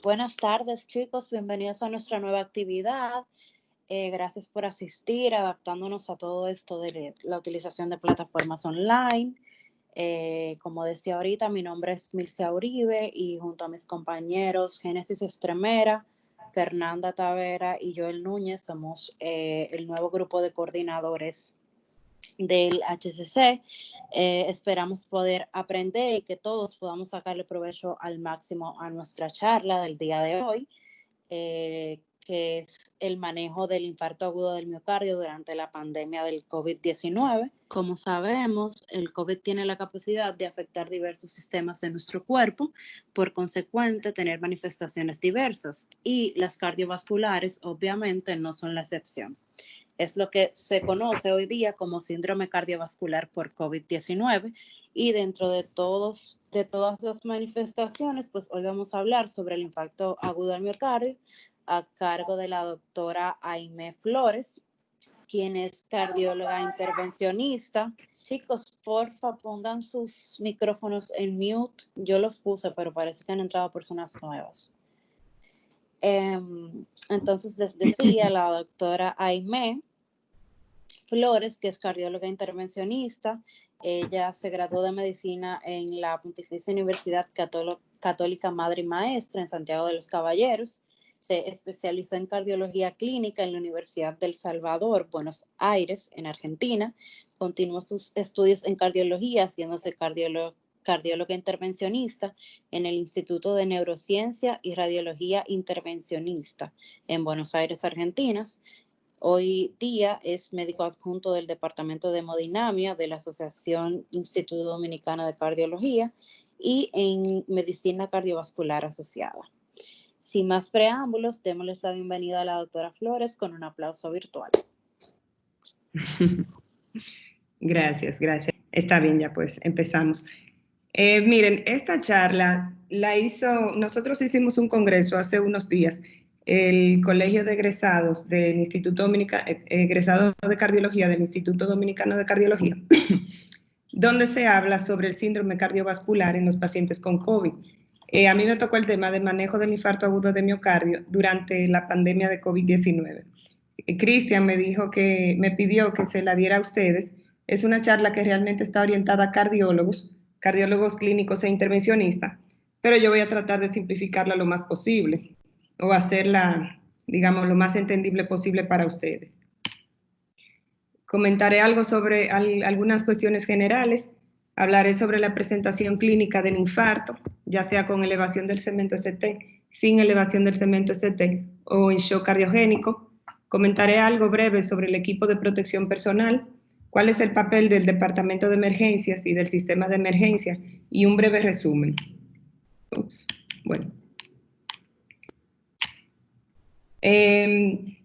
Buenas tardes, chicos. Bienvenidos a nuestra nueva actividad. Gracias por asistir, adaptándonos a todo esto de la utilización de plataformas online. Como decía ahorita, mi nombre es Milcia Uribe y junto a mis compañeros Génesis Estremera, Fernanda Tavera y Joel Núñez somos el nuevo grupo de coordinadores del HCC. Esperamos poder aprender y que todos podamos sacarle provecho al máximo a nuestra charla del día de hoy, que es el manejo del infarto agudo del miocardio durante la pandemia del COVID-19. Como sabemos, el COVID tiene la capacidad de afectar diversos sistemas de nuestro cuerpo, por consecuente, tener manifestaciones diversas, y las cardiovasculares obviamente no son la excepción. Es lo que se conoce hoy día como síndrome cardiovascular por COVID-19, y dentro de todas las manifestaciones, pues hoy vamos a hablar sobre el infarto agudo al miocardio a cargo de la doctora Aimé Flores, quien es cardióloga intervencionista. Chicos, porfa, pongan sus micrófonos en mute. Yo los puse, pero parece que han entrado personas nuevas. Entonces les decía, la doctora Aimé Flores, que es cardióloga intervencionista. Ella se graduó de medicina en la Pontificia Universidad Católica Madre y Maestra en Santiago de los Caballeros. Se especializó en cardiología clínica en la Universidad del Salvador, Buenos Aires, en Argentina. Continuó sus estudios en cardiología, haciéndose cardióloga intervencionista en el Instituto de Neurociencia y Radiología Intervencionista en Buenos Aires, Argentina. Hoy día es médico adjunto del Departamento de Hemodinamia de la Asociación Instituto Dominicano de Cardiología y en Medicina Cardiovascular Asociada. Sin más preámbulos, démosles la bienvenida a la doctora Flores con un aplauso virtual. Gracias. Está bien, ya pues empezamos. Miren, esta charla nosotros hicimos un congreso hace unos días, el Colegio de Egresados del Instituto Dominicano, egresados de Cardiología del Instituto Dominicano de Cardiología, donde se habla sobre el síndrome cardiovascular en los pacientes con COVID. A mí me tocó el tema de manejo del infarto agudo de miocardio durante la pandemia de COVID-19. Cristian me pidió que se la diera a ustedes. Es una charla que realmente está orientada a cardiólogos clínicos e intervencionistas, pero yo voy a tratar de simplificarla lo más posible o hacerla, digamos, lo más entendible posible para ustedes. Comentaré algo sobre algunas cuestiones generales. Hablaré sobre la presentación clínica del infarto, ya sea con elevación del segmento ST, sin elevación del segmento ST o en shock cardiogénico. Comentaré algo breve sobre el equipo de protección personal, cuál es el papel del Departamento de Emergencias y del Sistema de Emergencia, y un breve resumen.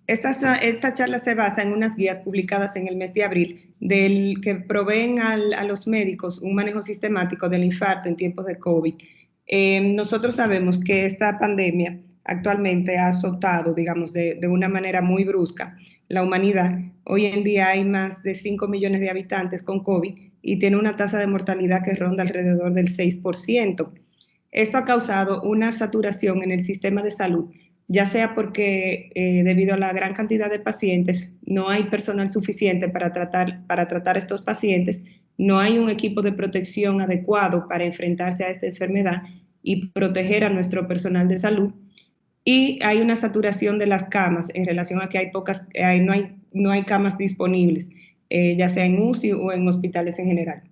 Esta charla se basa en unas guías publicadas en el mes de abril que proveen a los médicos un manejo sistemático del infarto en tiempos de COVID. Nosotros sabemos que esta pandemia actualmente ha azotado, digamos, de una manera muy brusca la humanidad. Hoy en día hay más de 5 millones de habitantes con COVID y tiene una tasa de mortalidad que ronda alrededor del 6%. Esto ha causado una saturación en el sistema de salud, ya sea porque debido a la gran cantidad de pacientes no hay personal suficiente para tratar estos pacientes, no hay un equipo de protección adecuado para enfrentarse a esta enfermedad y proteger a nuestro personal de salud, y hay una saturación de las camas en relación a que no hay camas disponibles, ya sea en UCI o en hospitales en general.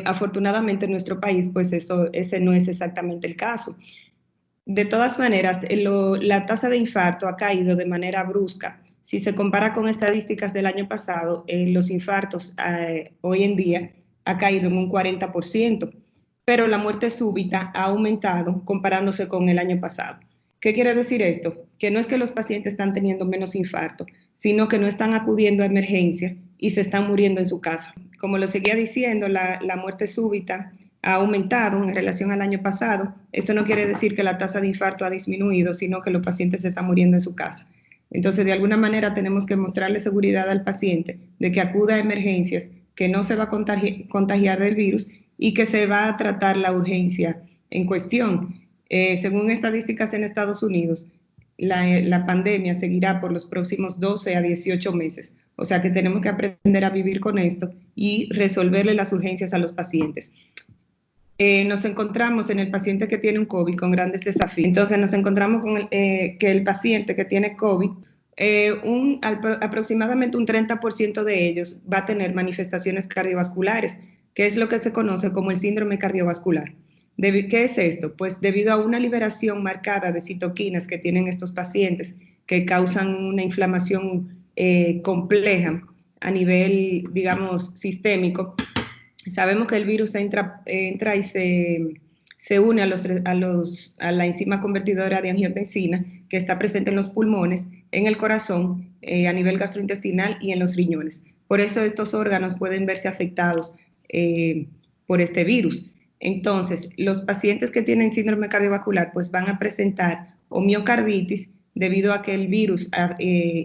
Afortunadamente en nuestro país, pues ese no es exactamente el caso. De todas maneras, la tasa de infarto ha caído de manera brusca. Si se compara con estadísticas del año pasado, los infartos hoy en día ha caído en un 40%, pero la muerte súbita ha aumentado comparándose con el año pasado. ¿Qué quiere decir esto? Que no es que los pacientes están teniendo menos infarto, sino que no están acudiendo a emergencia y se están muriendo en su casa. Como lo seguía diciendo, la muerte súbita ha aumentado en relación al año pasado. Esto no quiere decir que la tasa de infarto ha disminuido, sino que los pacientes se están muriendo en su casa. Entonces, de alguna manera tenemos que mostrarle seguridad al paciente de que acuda a emergencias, que no se va a contagiar del virus y que se va a tratar la urgencia en cuestión. Según estadísticas en Estados Unidos, la pandemia seguirá por los próximos 12 a 18 meses. O sea que tenemos que aprender a vivir con esto y resolverle las urgencias a los pacientes. Nos encontramos en el paciente que tiene un COVID con grandes desafíos. Entonces nos encontramos con que el paciente que tiene COVID, aproximadamente un 30% de ellos va a tener manifestaciones cardiovasculares, que es lo que se conoce como el síndrome cardiovascular. ¿Qué es esto? Pues debido a una liberación marcada de citoquinas que tienen estos pacientes que causan una inflamación compleja a nivel, digamos, sistémico. Sabemos que el virus entra y se une a la enzima convertidora de angiotensina que está presente en los pulmones, en el corazón, a nivel gastrointestinal y en los riñones. Por eso estos órganos pueden verse afectados por este virus. Entonces, los pacientes que tienen síndrome cardiovascular pues van a presentar o miocarditis debido a que el virus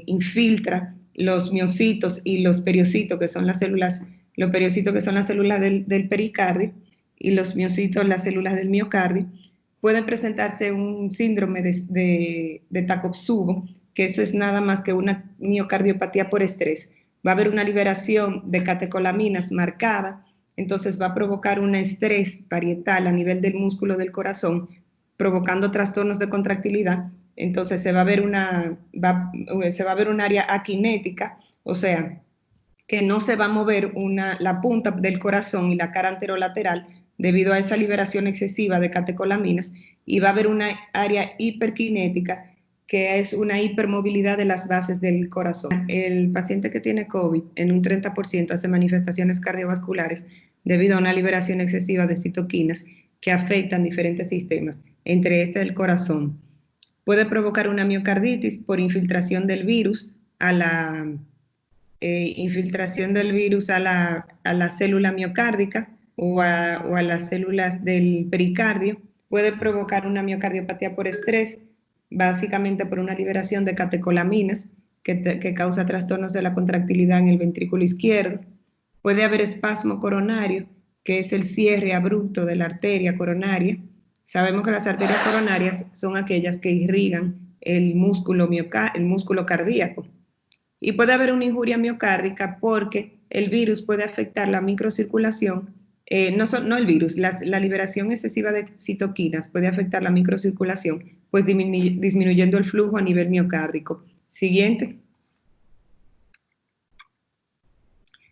infiltra los miocitos y los periocitos, que son las células, los periocitos que son las células del pericardio y los miocitos, las células del miocardio. Puede presentarse un síndrome de Takotsubo, que eso es nada más que una miocardiopatía por estrés. Va a haber una liberación de catecolaminas marcada, entonces va a provocar un estrés parietal a nivel del músculo del corazón, provocando trastornos de contractilidad. Entonces se va a ver un área aquinética, o sea, que no se va a mover la punta del corazón y la cara anterolateral debido a esa liberación excesiva de catecolaminas, y va a haber una área hiperkinética, que es una hipermovilidad de las bases del corazón. El paciente que tiene COVID en un 30% hace manifestaciones cardiovasculares debido a una liberación excesiva de citoquinas que afectan diferentes sistemas, entre este el corazón. Puede provocar una miocarditis por infiltración del virus a la célula miocárdica o a las células del pericardio. Puede provocar una miocardiopatía por estrés, básicamente por una liberación de catecolaminas que causa trastornos de la contractilidad en el ventrículo izquierdo. Puede haber espasmo coronario, que es el cierre abrupto de la arteria coronaria. Sabemos que las arterias coronarias son aquellas que irrigan el músculo cardíaco. Y puede haber una injuria miocárdica porque el virus puede afectar la microcirculación, no el virus, la liberación excesiva de citoquinas puede afectar la microcirculación, pues disminuyendo el flujo a nivel miocárdico. Siguiente.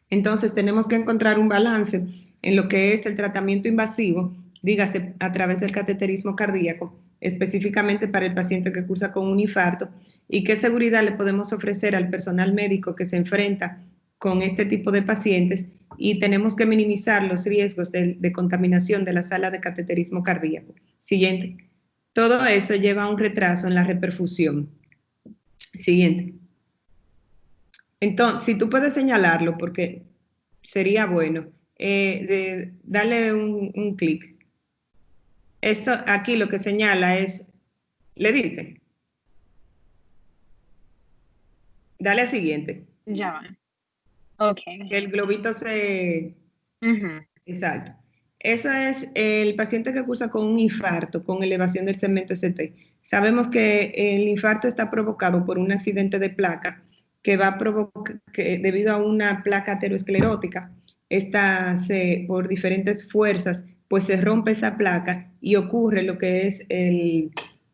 Entonces tenemos que encontrar un balance en lo que es el tratamiento invasivo, dígase a través del cateterismo cardíaco, específicamente para el paciente que cursa con un infarto, y qué seguridad le podemos ofrecer al personal médico que se enfrenta con este tipo de pacientes, y tenemos que minimizar los riesgos de contaminación de la sala de cateterismo cardíaco. Siguiente. Todo eso lleva a un retraso en la reperfusión. Siguiente. Entonces, si tú puedes señalarlo, porque sería bueno, darle un clic. Esto aquí lo que señala es, le dice, dale al siguiente. Ya va. Ok. Que el globito se... Ujú. Exacto. Eso es el paciente que cursa con un infarto, con elevación del segmento ST. Sabemos que el infarto está provocado por un accidente de placa que va a provocar, debido a una placa aterosclerótica, por diferentes fuerzas, pues se rompe esa placa y ocurre lo que es el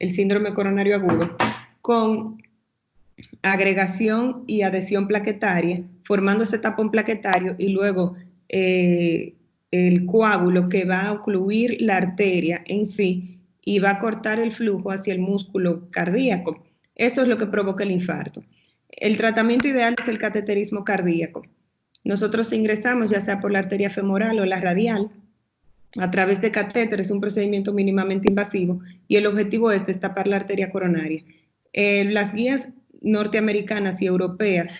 síndrome coronario agudo, con agregación y adhesión plaquetaria, formando ese tapón plaquetario y luego el coágulo que va a ocluir la arteria en sí y va a cortar el flujo hacia el músculo cardíaco. Esto es lo que provoca el infarto. El tratamiento ideal es el cateterismo cardíaco. Nosotros ingresamos ya sea por la arteria femoral o la radial a través de catéter. Es un procedimiento mínimamente invasivo y el objetivo es destapar la arteria coronaria. Las guías norteamericanas y europeas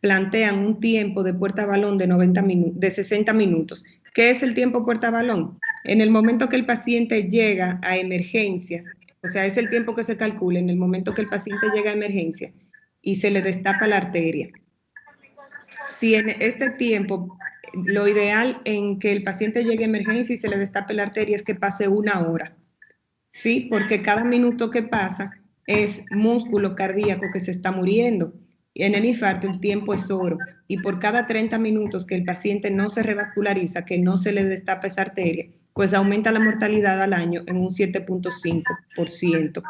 plantean un tiempo de puerta balón de 60 minutos. ¿Qué es el tiempo puerta balón? En el momento que el paciente llega a emergencia, o sea, es el tiempo que se calcula en el momento que el paciente llega a emergencia y se le destapa la arteria. Si en este tiempo, lo ideal en que el paciente llegue a emergencia y se le destape la arteria es que pase 1 hora. ¿sí? Porque cada minuto que pasa es músculo cardíaco que se está muriendo. Y en el infarto el tiempo es oro. Y por cada 30 minutos que el paciente no se revasculariza, que no se le destapa esa arteria, pues aumenta la mortalidad al año en un 7.5%.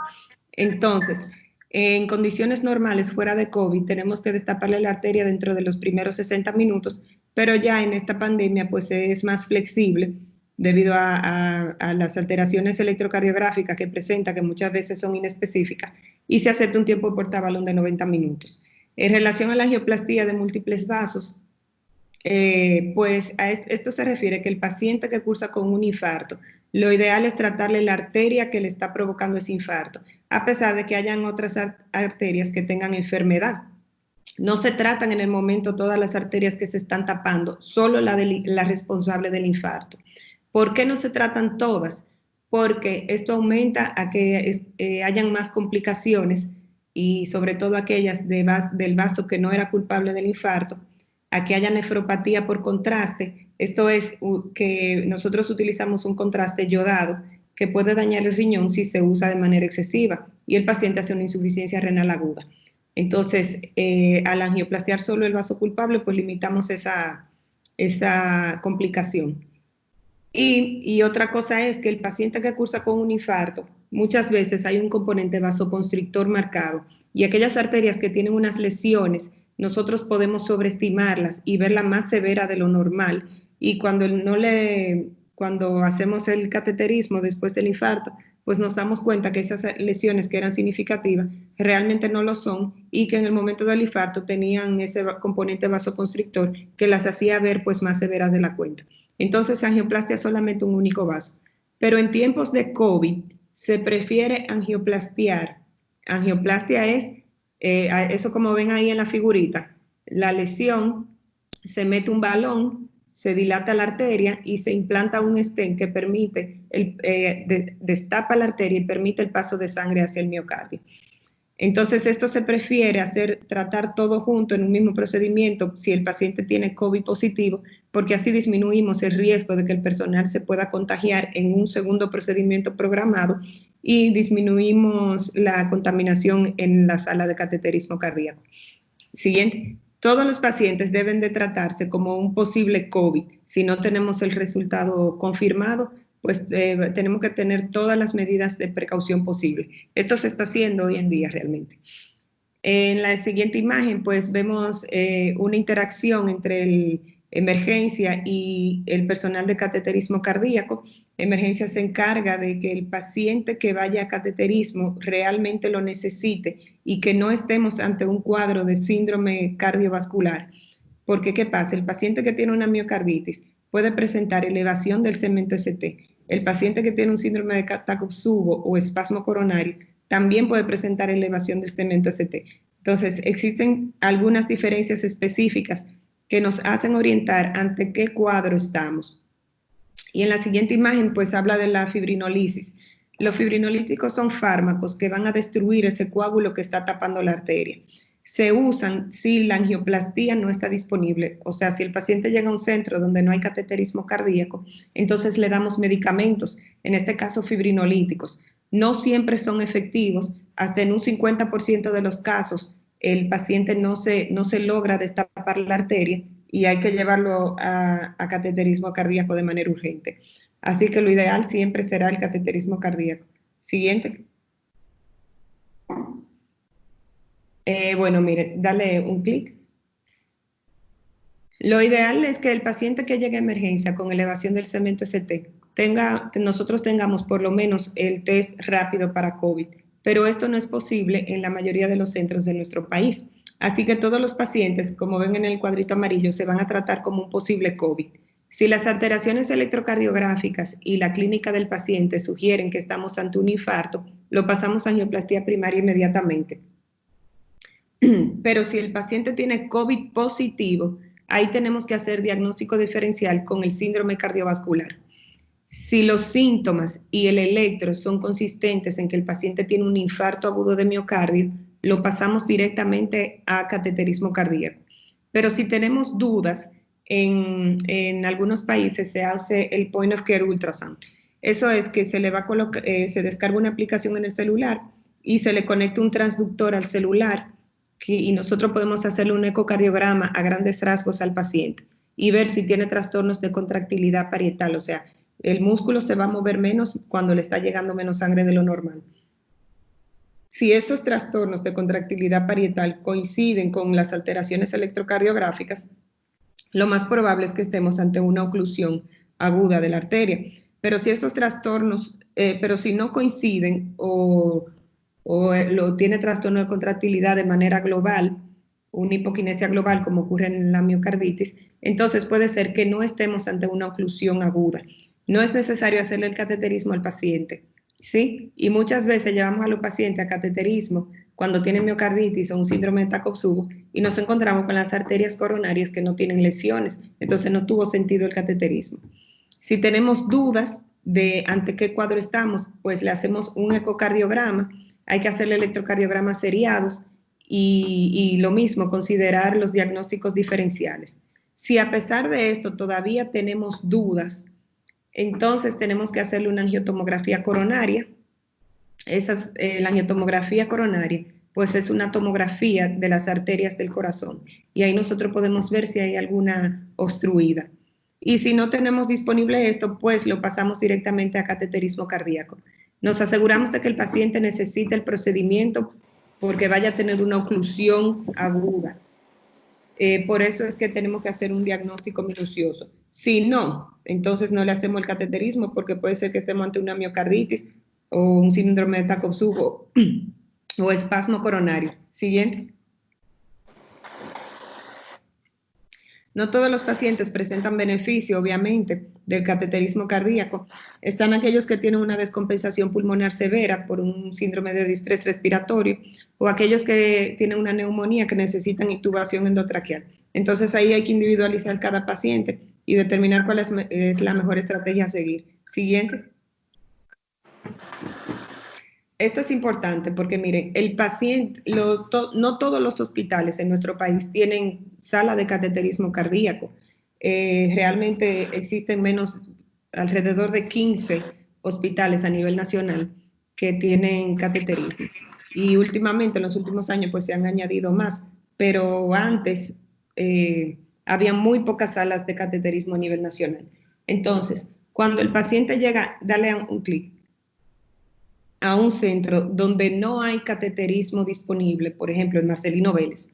Entonces, en condiciones normales, fuera de COVID, tenemos que destaparle la arteria dentro de los primeros 60 minutos, pero ya en esta pandemia, pues es más flexible debido a las alteraciones electrocardiográficas que presenta, que muchas veces son inespecíficas, y se acepta un tiempo por tabalón de 90 minutos. En relación a la angioplastía de múltiples vasos, pues a esto se refiere que el paciente que cursa con un infarto, lo ideal es tratarle la arteria que le está provocando ese infarto, a pesar de que hayan otras arterias que tengan enfermedad. No se tratan en el momento todas las arterias que se están tapando, solo la responsable del infarto. ¿Por qué no se tratan todas? Porque esto aumenta a que hayan más complicaciones y sobre todo aquellas del vaso que no era culpable del infarto, a que haya nefropatía por contraste. Esto es que nosotros utilizamos un contraste yodado que puede dañar el riñón si se usa de manera excesiva y el paciente hace una insuficiencia renal aguda. Entonces, al angioplastiar solo el vaso culpable, pues limitamos esa complicación. Y otra cosa es que el paciente que cursa con un infarto, muchas veces hay un componente vasoconstrictor marcado y aquellas arterias que tienen unas lesiones, nosotros podemos sobreestimarlas y verla más severa de lo normal. Y cuando hacemos el cateterismo después del infarto, pues nos damos cuenta que esas lesiones que eran significativas realmente no lo son y que en el momento del infarto tenían ese componente vasoconstrictor que las hacía ver pues más severas de la cuenta. Entonces, angioplastia es solamente un único vaso. Pero en tiempos de COVID se prefiere angioplastiar. Angioplastia es, eso como ven ahí en la figurita, la lesión, se mete un balón, se dilata la arteria y se implanta un stent que permite, destapa la arteria y permite el paso de sangre hacia el miocardio. Entonces, esto se prefiere tratar todo junto en un mismo procedimiento si el paciente tiene COVID positivo, porque así disminuimos el riesgo de que el personal se pueda contagiar en un segundo procedimiento programado y disminuimos la contaminación en la sala de cateterismo cardíaco. Siguiente. Todos los pacientes deben de tratarse como un posible COVID. Si no tenemos el resultado confirmado, pues tenemos que tener todas las medidas de precaución posible. Esto se está haciendo hoy en día realmente. En la siguiente imagen, pues vemos una interacción entre el emergencia y el personal de cateterismo cardíaco. Emergencia se encarga de que el paciente que vaya a cateterismo realmente lo necesite y que no estemos ante un cuadro de síndrome cardiovascular. Porque, ¿qué pasa? El paciente que tiene una miocarditis puede presentar elevación del cemento ST. El paciente que tiene un síndrome de Takotsubo o espasmo coronario también puede presentar elevación del cemento ST. Entonces, existen algunas diferencias específicas que nos hacen orientar ante qué cuadro estamos. Y en la siguiente imagen, pues habla de la fibrinolisis. Los fibrinolíticos son fármacos que van a destruir ese coágulo que está tapando la arteria. Se usan si la angioplastía no está disponible, o sea, si el paciente llega a un centro donde no hay cateterismo cardíaco, entonces le damos medicamentos, en este caso fibrinolíticos. No siempre son efectivos, hasta en un 50% de los casos el paciente no se logra destapar la arteria y hay que llevarlo a cateterismo cardíaco de manera urgente. Así que lo ideal siempre será el cateterismo cardíaco. Siguiente. Bueno, mire, dale un clic. Lo ideal es que el paciente que llegue a emergencia con elevación del cemento ST nosotros tengamos por lo menos el test rápido para COVID, pero esto no es posible en la mayoría de los centros de nuestro país. Así que todos los pacientes, como ven en el cuadrito amarillo, se van a tratar como un posible COVID. Si las alteraciones electrocardiográficas y la clínica del paciente sugieren que estamos ante un infarto, lo pasamos a angioplastía primaria inmediatamente. Pero si el paciente tiene COVID positivo, ahí tenemos que hacer diagnóstico diferencial con el síndrome cardiovascular. Si los síntomas y el electro son consistentes en que el paciente tiene un infarto agudo de miocardio, lo pasamos directamente a cateterismo cardíaco. Pero si tenemos dudas, en algunos países se hace el point of care ultrasound. Eso es que se le va a colocar, se descarga una aplicación en el celular y se le conecta un transductor al celular y nosotros podemos hacerle un ecocardiograma a grandes rasgos al paciente y ver si tiene trastornos de contractilidad parietal, o sea, el músculo se va a mover menos cuando le está llegando menos sangre de lo normal. Si esos trastornos de contractilidad parietal coinciden con las alteraciones electrocardiográficas, lo más probable es que estemos ante una oclusión aguda de la arteria. Pero si esos trastornos, pero si no coinciden o lo tiene trastorno de contractilidad de manera global, una hipoquinesia global como ocurre en la miocarditis, entonces puede ser que no estemos ante una oclusión aguda. No es necesario hacerle el cateterismo al paciente, ¿sí? Y muchas veces llevamos a los pacientes a cateterismo cuando tienen miocarditis o un síndrome de Takotsubo y nos encontramos con las arterias coronarias que no tienen lesiones, entonces no tuvo sentido el cateterismo. Si tenemos dudas de ante qué cuadro estamos, pues le hacemos un ecocardiograma, hay que hacerle electrocardiogramas seriados y lo mismo, considerar los diagnósticos diferenciales. Si a pesar de esto todavía tenemos dudas, entonces tenemos que hacerle una angiotomografía coronaria. La angiotomografía coronaria, pues es una tomografía de las arterias del corazón y ahí nosotros podemos ver si hay alguna obstruida. Y si no tenemos disponible esto, pues lo pasamos directamente a cateterismo cardíaco. Nos aseguramos de que el paciente necesite el procedimiento porque vaya a tener una oclusión aguda. Por eso es que tenemos que hacer un diagnóstico minucioso. Si no, entonces no le hacemos el cateterismo porque puede ser que estemos ante una miocarditis o un síndrome de Takotsubo o espasmo coronario. Siguiente. No todos los pacientes presentan beneficio, obviamente, del cateterismo cardíaco. Están aquellos que tienen una descompensación pulmonar severa por un síndrome de distrés respiratorio o aquellos que tienen una neumonía que necesitan intubación endotraqueal. Entonces ahí hay que individualizar cada paciente y determinar cuál es la mejor estrategia a seguir. Siguiente. Esto es importante porque, miren, el paciente, no todos los hospitales en nuestro país tienen sala de cateterismo cardíaco. Realmente existen alrededor de 15 hospitales a nivel nacional que tienen cateterismo. Y últimamente, en los últimos años, pues se han añadido más, pero antes había muy pocas salas de cateterismo a nivel nacional. Entonces, cuando el paciente llega, dale un clic a un centro donde no hay cateterismo disponible, por ejemplo, en Marcelino Vélez.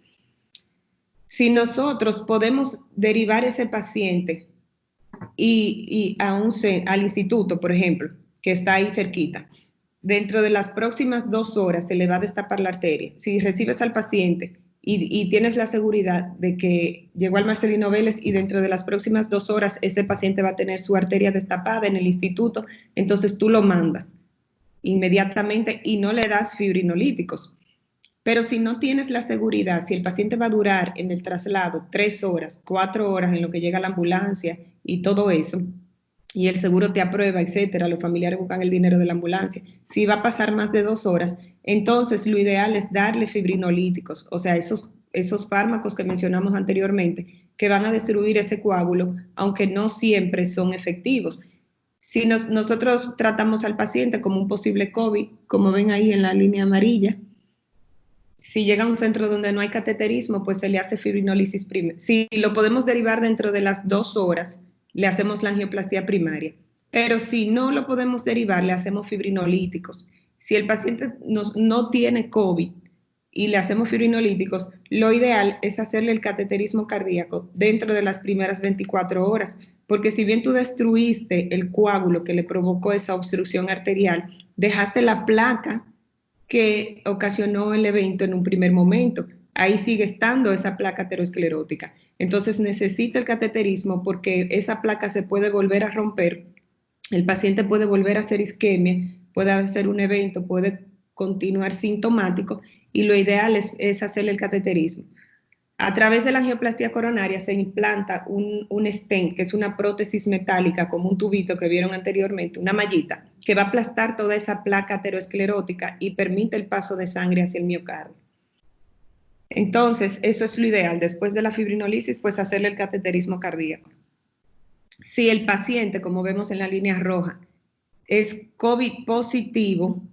Si nosotros podemos derivar ese paciente al instituto, por ejemplo, que está ahí cerquita, dentro de las próximas 2 horas se le va a destapar la arteria. Si recibes al paciente y tienes la seguridad de que llegó al Marcelino Vélez y dentro de las próximas 2 horas ese paciente va a tener su arteria destapada en el instituto, entonces tú lo mandas inmediatamente y no le das fibrinolíticos. Pero si no tienes la seguridad, si el paciente va a durar en el traslado 3 horas, 4 horas en lo que llega la ambulancia y todo eso, y el seguro te aprueba, etcétera, los familiares buscan el dinero de la ambulancia, si va a pasar más de 2 horas, entonces lo ideal es darle fibrinolíticos, o sea, esos fármacos que mencionamos anteriormente, que van a destruir ese coágulo, aunque no siempre son efectivos. Si nosotros tratamos al paciente como un posible COVID, como ven ahí en la línea amarilla, si llega a un centro donde no hay cateterismo, pues se le hace fibrinólisis primaria. Si lo podemos derivar dentro de las 2 horas, le hacemos la angioplastia primaria. Pero si no lo podemos derivar, le hacemos fibrinolíticos. Si el paciente no tiene COVID y le hacemos fibrinolíticos, lo ideal es hacerle el cateterismo cardíaco dentro de las primeras 24 horas, porque si bien tú destruiste el coágulo que le provocó esa obstrucción arterial, dejaste la placa que ocasionó el evento en un primer momento. Ahí sigue estando esa placa aterosclerótica. Entonces necesita el cateterismo porque esa placa se puede volver a romper, el paciente puede volver a hacer isquemia, puede hacer un evento, puede continuar sintomático y lo ideal es hacerle el cateterismo. A través de la angioplastia coronaria se implanta un stent, que es una prótesis metálica como un tubito que vieron anteriormente, una mallita, que va a aplastar toda esa placa aterosclerótica y permite el paso de sangre hacia el miocardio. Entonces, eso es lo ideal. Después de la fibrinólisis, pues hacerle el cateterismo cardíaco. Si el paciente, como vemos en la línea roja, es COVID positivo,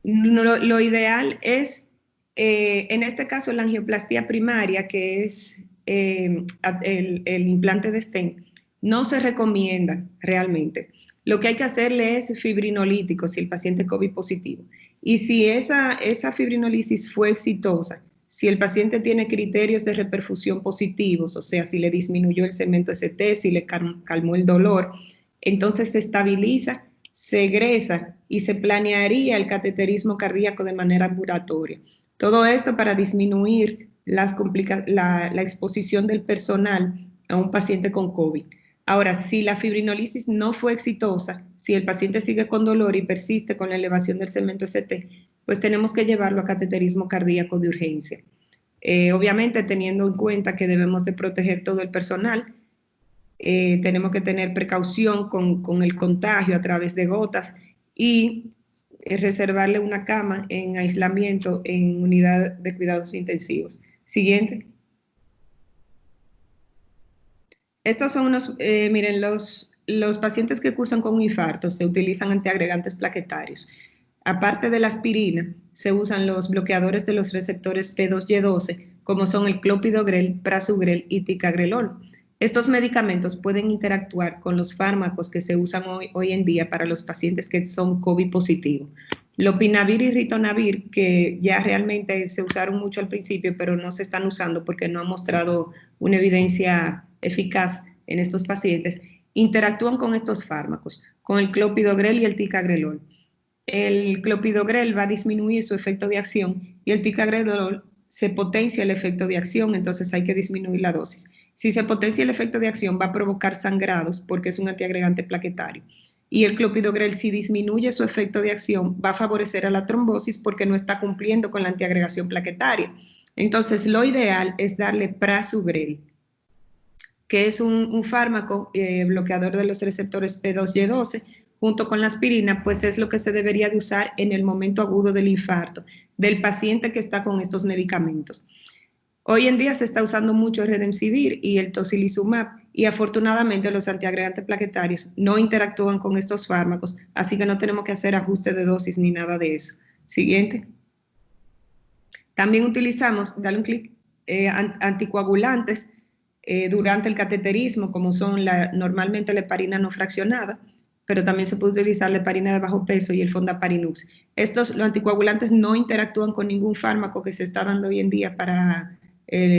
lo ideal es, en este caso, la angioplastia primaria, que es el implante de stent, no se recomienda realmente. Lo que hay que hacerle es fibrinolítico si el paciente es COVID positivo. Y si esa fibrinolisis fue exitosa, si el paciente tiene criterios de reperfusión positivos, o sea, si le disminuyó el segmento ST, si le calmó el dolor, entonces se estabiliza, se egresa y se planearía el cateterismo cardíaco de manera ambulatoria. Todo esto para disminuir la exposición del personal a un paciente con COVID. Ahora, si la fibrinolisis no fue exitosa, si el paciente sigue con dolor y persiste con la elevación del segmento ST, pues tenemos que llevarlo a cateterismo cardíaco de urgencia. Obviamente teniendo en cuenta que debemos de proteger todo el personal, tenemos que tener precaución con el contagio a través de gotas y reservarle una cama en aislamiento en unidad de cuidados intensivos. Siguiente. Estos son miren, los pacientes que cursan con un infarto se utilizan antiagregantes plaquetarios. Aparte de la aspirina, se usan los bloqueadores de los receptores P2Y12, como son el clopidogrel, prasugrel y ticagrelol. Estos medicamentos pueden interactuar con los fármacos que se usan hoy en día para los pacientes que son COVID positivos. Lopinavir y ritonavir, que ya realmente se usaron mucho al principio, pero no se están usando porque no han mostrado una evidencia eficaz en estos pacientes, interactúan con estos fármacos, con el clopidogrel y el ticagrelol. El clopidogrel va a disminuir su efecto de acción y el ticagrelol se potencia el efecto de acción, entonces hay que disminuir la dosis. Si se potencia el efecto de acción, va a provocar sangrados porque es un antiagregante plaquetario. Y el clopidogrel, si disminuye su efecto de acción, va a favorecer a la trombosis porque no está cumpliendo con la antiagregación plaquetaria. Entonces, lo ideal es darle prasugrel, que es un fármaco bloqueador de los receptores P2Y12, junto con la aspirina, pues es lo que se debería de usar en el momento agudo del infarto del paciente que está con estos medicamentos. Hoy en día se está usando mucho el Remdesivir y el tocilizumab y afortunadamente los antiagregantes plaquetarios no interactúan con estos fármacos, así que no tenemos que hacer ajuste de dosis ni nada de eso. Siguiente. También utilizamos, dale un clic, anticoagulantes durante el cateterismo, como son normalmente la heparina no fraccionada, pero también se puede utilizar la heparina de bajo peso y el fondaparinux. Los anticoagulantes no interactúan con ningún fármaco que se está dando hoy en día para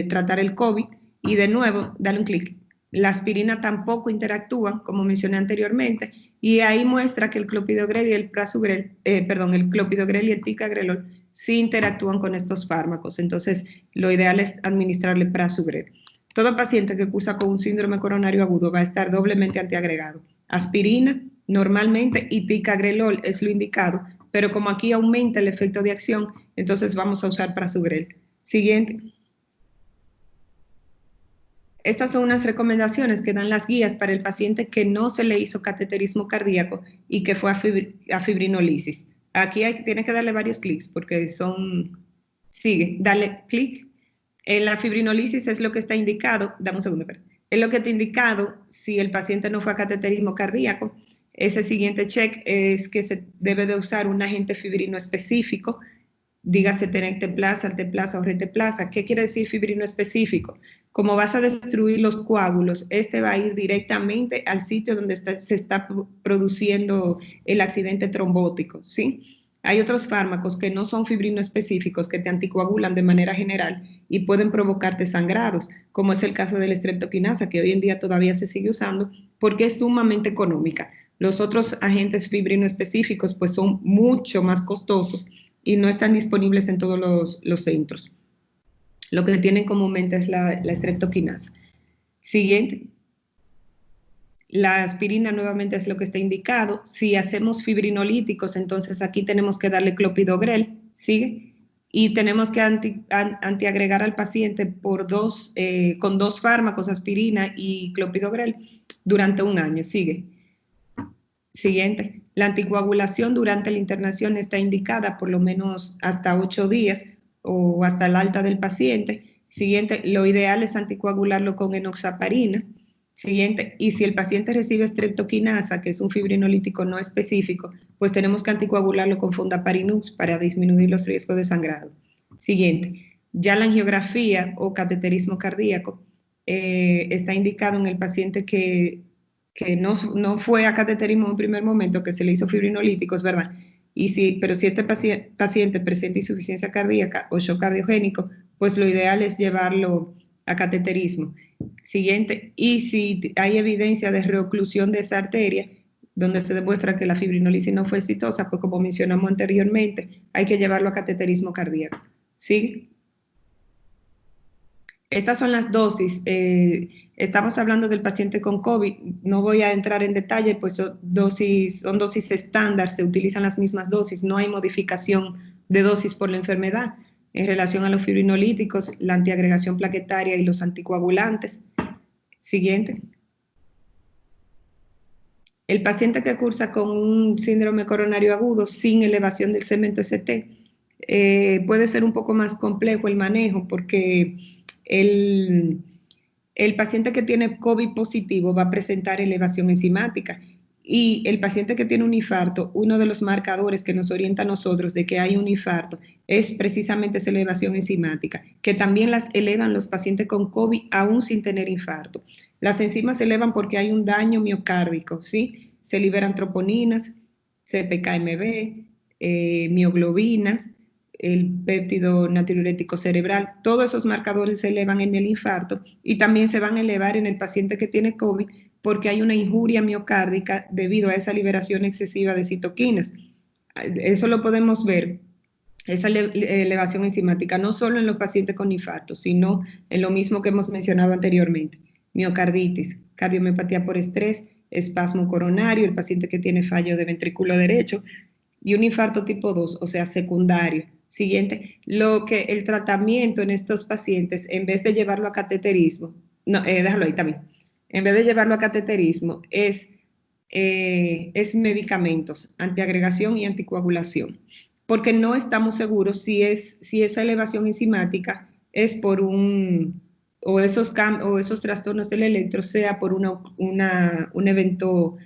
tratar el COVID. Y de nuevo, dale un clic. La aspirina tampoco interactúan, como mencioné anteriormente, y ahí muestra que el clopidogrel y el prasugrel, el clopidogrel y el ticagrelol sí interactúan con estos fármacos. Entonces, lo ideal es administrarle prasugrel. Todo paciente que cursa con un síndrome coronario agudo va a estar doblemente antiagregado. Aspirina normalmente y ticagrelol es lo indicado, pero como aquí aumenta el efecto de acción, entonces vamos a usar prasugrel. Siguiente. Estas son unas recomendaciones que dan las guías para el paciente que no se le hizo cateterismo cardíaco y que fue a fibrinolisis. Aquí tiene que darle varios clics porque son... Sigue, dale clic. En la fibrinolisis es lo que está indicado, dame un segundo, es lo que está indicado si el paciente no fue a cateterismo cardíaco. Ese siguiente check es que se debe de usar un agente fibrino específico, dígase tenecteplasa, alteplasa o reteplasa. ¿Qué quiere decir fibrino específico? Como vas a destruir los coágulos, este va a ir directamente al sitio donde se está produciendo el accidente trombótico, ¿sí? Hay otros fármacos que no son fibrino específicos que te anticoagulan de manera general y pueden provocarte sangrados, como es el caso de la streptoquinasa, que hoy en día todavía se sigue usando porque es sumamente económica. Los otros agentes fibrino específicos pues son mucho más costosos y no están disponibles en todos los centros. Lo que tienen comúnmente es la streptoquinasa. Siguiente. La aspirina nuevamente es lo que está indicado. Si hacemos fibrinolíticos, entonces aquí tenemos que darle clopidogrel, ¿sigue? Y tenemos que antiagregar al paciente con dos fármacos, aspirina y clopidogrel, durante un año, ¿sigue? Siguiente. La anticoagulación durante la internación está indicada por lo menos hasta 8 días o hasta el alta del paciente. Siguiente. Lo ideal es anticoagularlo con enoxaparina. Siguiente, y si el paciente recibe streptoquinasa, que es un fibrinolítico no específico, pues tenemos que anticoagularlo con fondaparinux para disminuir los riesgos de sangrado. Siguiente, ya la angiografía o cateterismo cardíaco está indicado en el paciente que no fue a cateterismo en un primer momento, que se le hizo fibrinolíticos, ¿verdad? Pero si este paciente presenta insuficiencia cardíaca o shock cardiogénico, pues lo ideal es llevarlo a cateterismo. Siguiente, y si hay evidencia de reoclusión de esa arteria, donde se demuestra que la fibrinolisis no fue exitosa, pues como mencionamos anteriormente, hay que llevarlo a cateterismo cardíaco. ¿Sí? Estas son las dosis. Estamos hablando del paciente con COVID. No voy a entrar en detalle, pues son dosis estándar, se utilizan las mismas dosis, no hay modificación de dosis por la enfermedad en relación a los fibrinolíticos, la antiagregación plaquetaria y los anticoagulantes. Siguiente. El paciente que cursa con un síndrome coronario agudo sin elevación del segmento ST puede ser un poco más complejo el manejo porque el paciente que tiene COVID positivo va a presentar elevación enzimática y el paciente que tiene un infarto, uno de los marcadores que nos orienta a nosotros de que hay un infarto es precisamente esa elevación enzimática, que también las elevan los pacientes con COVID aún sin tener infarto. Las enzimas se elevan porque hay un daño miocárdico, ¿sí? Se liberan troponinas, CPKMB, mioglobinas, el péptido natriurético cerebral, todos esos marcadores se elevan en el infarto y también se van a elevar en el paciente que tiene COVID porque hay una injuria miocárdica debido a esa liberación excesiva de citoquinas. Eso lo podemos ver, esa elevación enzimática, no solo en los pacientes con infarto, sino en lo mismo que hemos mencionado anteriormente, miocarditis, cardiomiopatía por estrés, espasmo coronario, el paciente que tiene fallo de ventrículo derecho y un infarto tipo 2, o sea, secundario. Siguiente, el tratamiento en estos pacientes, en vez de llevarlo a cateterismo, no, déjalo ahí también, en vez de llevarlo a cateterismo, es medicamentos, antiagregación y anticoagulación, porque no estamos seguros si esa elevación enzimática es por o esos trastornos del electro sea por un evento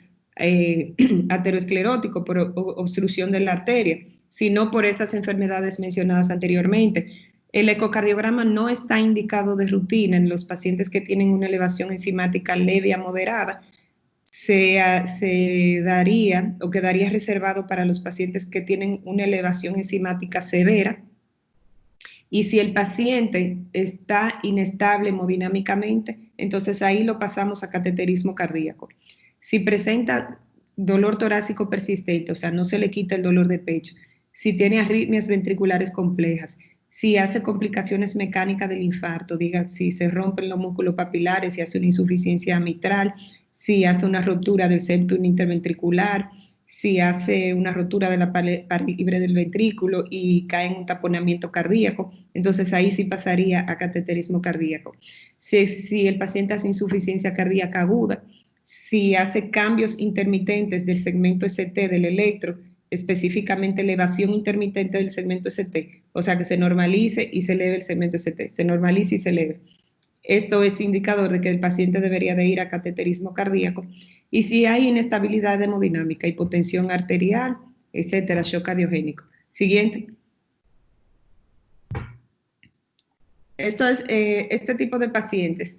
aterosclerótico, por obstrucción de la arteria, sino por esas enfermedades mencionadas anteriormente. El ecocardiograma no está indicado de rutina en los pacientes que tienen una elevación enzimática leve a moderada. Se daría o quedaría reservado para los pacientes que tienen una elevación enzimática severa. Y si el paciente está inestable hemodinámicamente, entonces ahí lo pasamos a cateterismo cardíaco. Si presenta dolor torácico persistente, o sea, no se le quita el dolor de pecho, si tiene arritmias ventriculares complejas, si hace complicaciones mecánicas del infarto, diga, si se rompen los músculos papilares, si hace una insuficiencia mitral, si hace una ruptura del septum interventricular, si hace una rotura de la pared libre del ventrículo y cae en un taponamiento cardíaco, entonces ahí sí pasaría a cateterismo cardíaco. Si el paciente hace insuficiencia cardíaca aguda, si hace cambios intermitentes del segmento ST del electro, específicamente elevación intermitente del segmento ST, o sea que se normalice y se eleve el segmento ST, se normalice y se eleve. Esto es indicador de que el paciente debería de ir a cateterismo cardíaco. Y si hay inestabilidad hemodinámica, hipotensión arterial, etcétera, shock cardiogénico. Siguiente. Este tipo de pacientes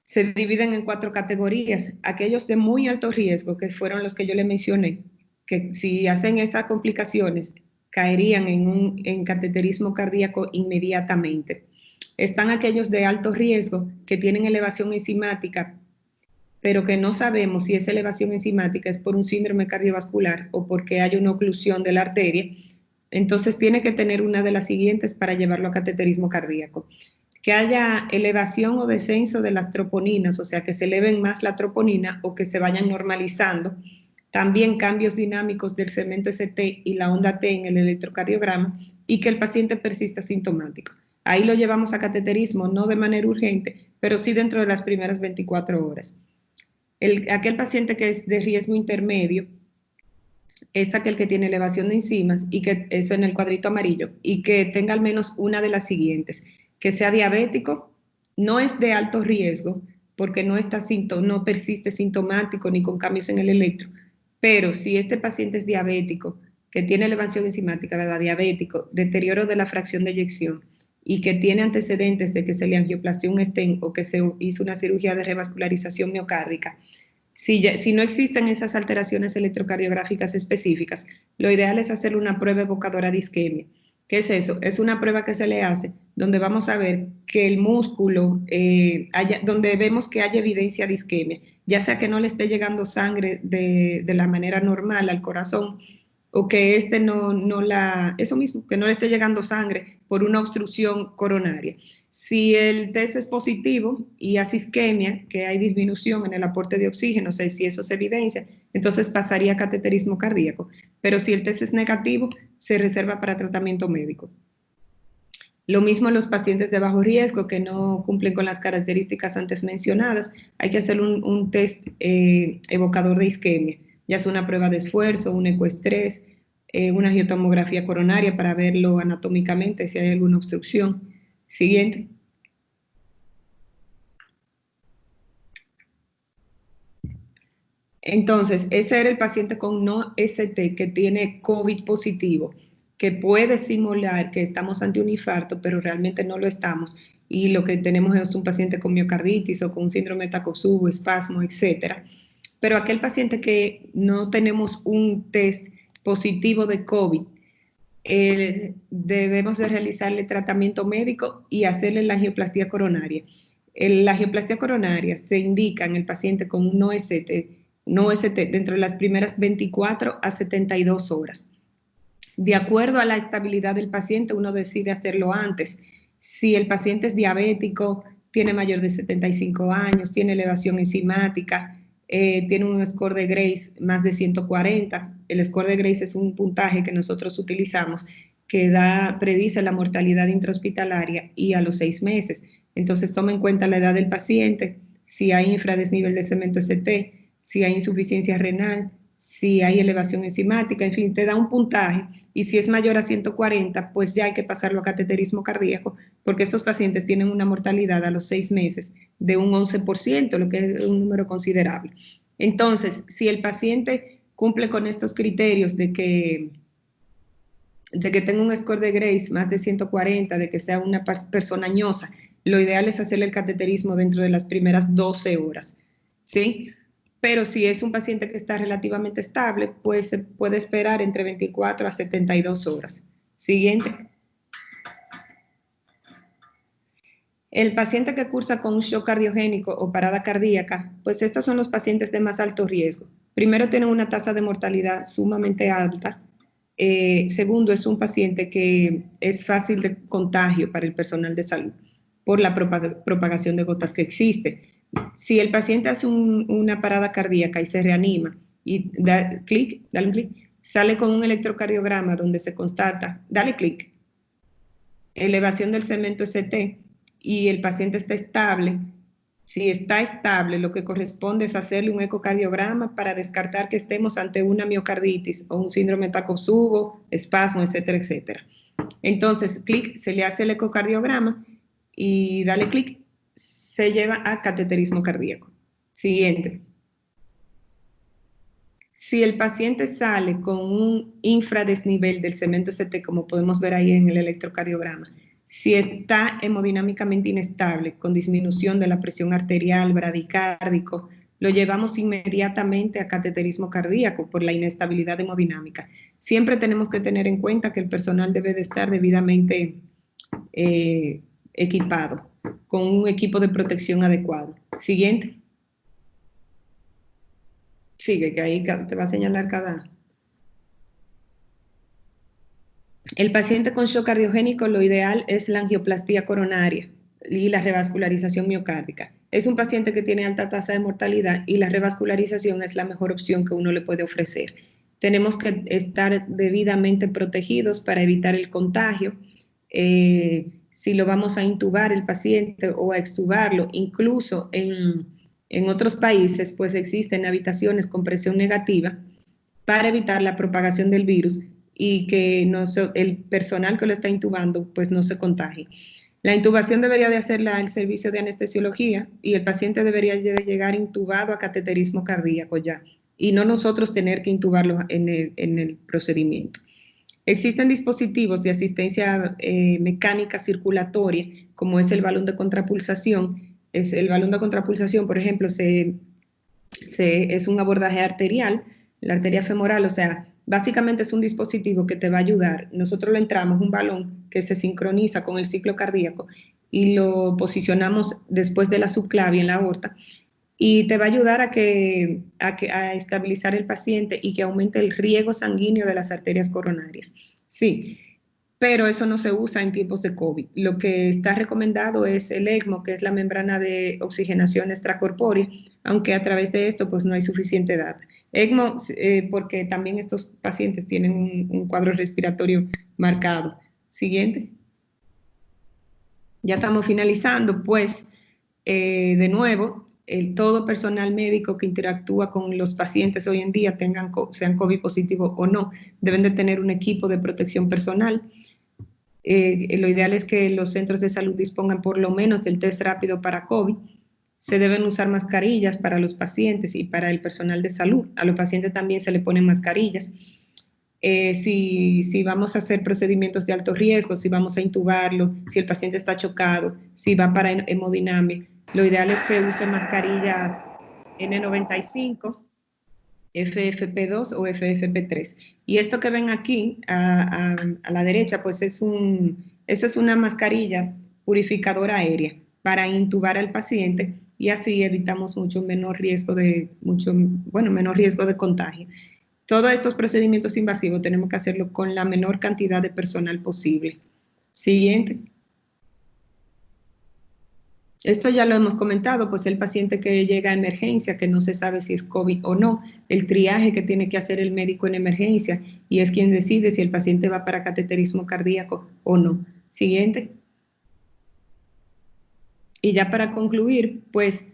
se dividen en 4 categorías. Aquellos de muy alto riesgo, que fueron los que yo le mencioné, que si hacen esas complicaciones, caerían en cateterismo cardíaco inmediatamente. Están aquellos de alto riesgo que tienen elevación enzimática, pero que no sabemos si esa elevación enzimática es por un síndrome cardiovascular o porque hay una oclusión de la arteria. Entonces tiene que tener una de las siguientes para llevarlo a cateterismo cardíaco. Que haya elevación o descenso de las troponinas, o sea, que se eleven más la troponina o que se vayan normalizando. También cambios dinámicos del segmento ST y la onda T en el electrocardiograma y que el paciente persista sintomático. Ahí lo llevamos a cateterismo, no de manera urgente, pero sí dentro de las primeras 24 horas. Aquel paciente que es de riesgo intermedio es aquel que tiene elevación de enzimas y que eso en el cuadrito amarillo y que tenga al menos una de las siguientes, que sea diabético, no es de alto riesgo, porque no persiste sintomático ni con cambios en el electro. Pero si este paciente es diabético, que tiene elevación enzimática, ¿verdad? Diabético, deterioro de la fracción de eyección y que tiene antecedentes de que se le angioplastió un stent o que se hizo una cirugía de revascularización miocárdica, si no existen esas alteraciones electrocardiográficas específicas, lo ideal es hacer una prueba evocadora de isquemia. ¿Qué es eso? Es una prueba que se le hace donde vamos a ver que el músculo, donde vemos que haya evidencia de isquemia, ya sea que no le esté llegando sangre de la manera normal al corazón o que eso mismo, que no le esté llegando sangre por una obstrucción coronaria. Si el test es positivo y hace isquemia, que hay disminución en el aporte de oxígeno, o sea, si eso se evidencia, entonces pasaría a cateterismo cardíaco. Pero si el test es negativo, se reserva para tratamiento médico. Lo mismo en los pacientes de bajo riesgo que no cumplen con las características antes mencionadas, hay que hacer un test evocador de isquemia, ya sea una prueba de esfuerzo, un ecoestrés, una angiotomografía coronaria para verlo anatómicamente si hay alguna obstrucción. Siguiente. Entonces, ese era el paciente con no ST que tiene COVID positivo, que puede simular que estamos ante un infarto, pero realmente no lo estamos. Y lo que tenemos es un paciente con miocarditis o con un síndrome de Takotsubo, espasmo, etcétera. Pero aquel paciente que no tenemos un test positivo de COVID, debemos de realizarle tratamiento médico y hacerle la angioplastía coronaria. La angioplastía coronaria se indica en el paciente con un no ST dentro de las primeras 24 a 72 horas. De acuerdo a la estabilidad del paciente, uno decide hacerlo antes. Si el paciente es diabético, tiene mayor de 75 años, tiene elevación enzimática, tiene un score de Grace más de 140. El score de Grace es un puntaje que nosotros utilizamos que predice la mortalidad intrahospitalaria y a los 6 meses. Entonces toma en cuenta la edad del paciente, si hay infradesnivel de cemento ST, si hay insuficiencia renal, si hay elevación enzimática, en fin, te da un puntaje y si es mayor a 140, pues ya hay que pasarlo a cateterismo cardíaco porque estos pacientes tienen una mortalidad a los 6 meses de un 11%, lo que es un número considerable. Entonces, si el paciente cumple con estos criterios de que tenga un score de Grace más de 140, de que sea una persona añosa, lo ideal es hacerle el cateterismo dentro de las primeras 12 horas, ¿sí? Pero si es un paciente que está relativamente estable, pues se puede esperar entre 24 a 72 horas. Siguiente. El paciente que cursa con un shock cardiogénico o parada cardíaca, pues estos son los pacientes de más alto riesgo. Primero, tienen una tasa de mortalidad sumamente alta. Segundo, es un paciente que es fácil de contagio para el personal de salud por la propagación de gotas que existe. Si el paciente hace una parada cardíaca y se reanima y dale un clic, sale con un electrocardiograma donde se constata, dale clic, elevación del cemento ST y el paciente está estable. Si está estable, lo que corresponde es hacerle un ecocardiograma para descartar que estemos ante una miocarditis o un síndrome de Takotsubo, espasmo, etcétera, etcétera. Entonces, clic, se le hace el ecocardiograma y dale clic, se lleva a cateterismo cardíaco. Siguiente. Si el paciente sale con un infradesnivel del cemento ST, como podemos ver ahí en el electrocardiograma, si está hemodinámicamente inestable, con disminución de la presión arterial, bradicárdico, lo llevamos inmediatamente a cateterismo cardíaco por la inestabilidad hemodinámica. Siempre tenemos que tener en cuenta que el personal debe de estar debidamente equipado, con un equipo de protección adecuado. Siguiente. Sigue, que ahí te va a señalar cada... El paciente con shock cardiogénico, lo ideal es la angioplastía coronaria y la revascularización miocárdica. Es un paciente que tiene alta tasa de mortalidad y la revascularización es la mejor opción que uno le puede ofrecer. Tenemos que estar debidamente protegidos para evitar el contagio. Si lo vamos a intubar el paciente o a extubarlo, incluso en otros países, pues existen habitaciones con presión negativa para evitar la propagación del virus y que el personal que lo está intubando pues no se contagie. La intubación debería de hacerla el servicio de anestesiología y el paciente debería de llegar intubado a cateterismo cardíaco ya, y no nosotros tener que intubarlo en el procedimiento. Existen dispositivos de asistencia mecánica circulatoria, como es el balón de contrapulsación. El balón de contrapulsación, por ejemplo, es un abordaje arterial, la arteria femoral, o sea, básicamente es un dispositivo que te va a ayudar. Nosotros le entramos un balón que se sincroniza con el ciclo cardíaco y lo posicionamos después de la subclavia en la aorta y te va a ayudar a estabilizar el paciente y que aumente el riego sanguíneo de las arterias coronarias. Sí, pero eso no se usa en tiempos de COVID. Lo que está recomendado es el ECMO, que es la membrana de oxigenación extracorpórea, aunque a través de esto pues no hay suficiente data. ECMO, porque también estos pacientes tienen un cuadro respiratorio marcado. Siguiente. Ya estamos finalizando, pues, de nuevo, todo personal médico que interactúa con los pacientes hoy en día, sean COVID positivo o no, deben de tener un equipo de protección personal. Lo ideal es que los centros de salud dispongan por lo menos del test rápido para COVID. Se deben usar mascarillas para los pacientes y para el personal de salud. A los pacientes también se le ponen mascarillas. Si vamos a hacer procedimientos de alto riesgo, si vamos a intubarlo, si el paciente está chocado, si va para hemodinamia, lo ideal es que use mascarillas N95, FFP2 o FFP3. Y esto que ven aquí a la derecha, pues eso es una mascarilla purificadora aérea para intubar al paciente y así evitamos menor riesgo de contagio. Todos estos procedimientos invasivos tenemos que hacerlo con la menor cantidad de personal posible. Siguiente. Esto ya lo hemos comentado, pues el paciente que llega a emergencia, que no se sabe si es COVID o no, el triaje que tiene que hacer el médico en emergencia y es quien decide si el paciente va para cateterismo cardíaco o no. Siguiente. Y ya para concluir, pues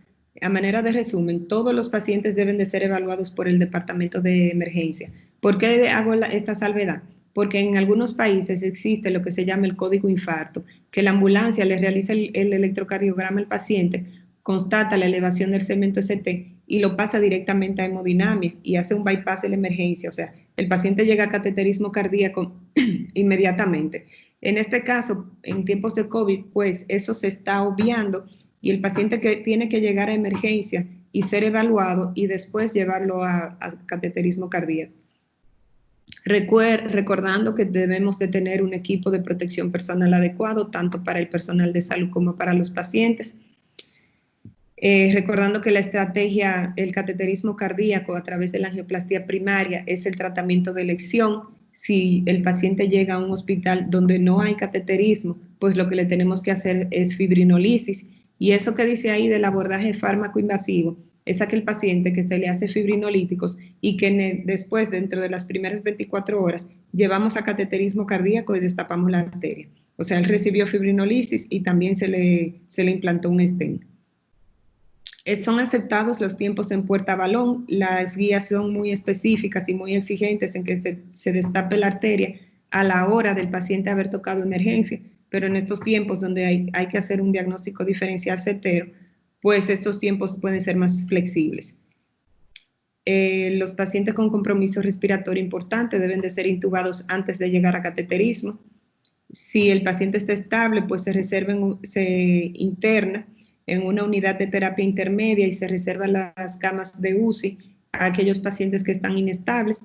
a manera de resumen, todos los pacientes deben de ser evaluados por el departamento de emergencia. ¿Por qué hago esta salvedad? Porque en algunos países existe lo que se llama el código infarto, que la ambulancia le realiza el electrocardiograma al paciente, constata la elevación del segmento ST y lo pasa directamente a hemodinamia y hace un bypass de la emergencia. O sea, el paciente llega a cateterismo cardíaco inmediatamente. En este caso, en tiempos de COVID, pues eso se está obviando y el paciente que tiene que llegar a emergencia y ser evaluado y después llevarlo a cateterismo cardíaco. Recordando que debemos de tener un equipo de protección personal adecuado, tanto para el personal de salud como para los pacientes. Recordando que la estrategia, el cateterismo cardíaco a través de la angioplastia primaria es el tratamiento de elección. Si el paciente llega a un hospital donde no hay cateterismo, pues lo que le tenemos que hacer es fibrinolisis. Y eso que dice ahí del abordaje fármaco invasivo es aquel paciente que se le hace fibrinolíticos y que después, dentro de las primeras 24 horas, llevamos a cateterismo cardíaco y destapamos la arteria. O sea, él recibió fibrinolisis y también se le implantó un stent. Son aceptados los tiempos en puerta balón, las guías son muy específicas y muy exigentes en que se destape la arteria a la hora del paciente haber tocado emergencia, pero en estos tiempos donde hay que hacer un diagnóstico diferencial certero, pues estos tiempos pueden ser más flexibles. Los pacientes con compromiso respiratorio importante deben de ser intubados antes de llegar a cateterismo. Si el paciente está estable, pues se interna en una unidad de terapia intermedia y se reservan las camas de UCI a aquellos pacientes que están inestables.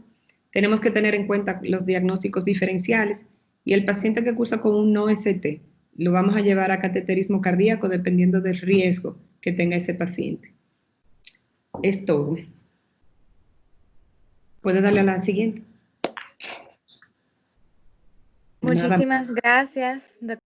Tenemos que tener en cuenta los diagnósticos diferenciales y el paciente que cursa con un no ST lo vamos a llevar a cateterismo cardíaco dependiendo del riesgo que tenga ese paciente. Es todo. ¿Puede darle a la siguiente? Muchísimas gracias, doctora.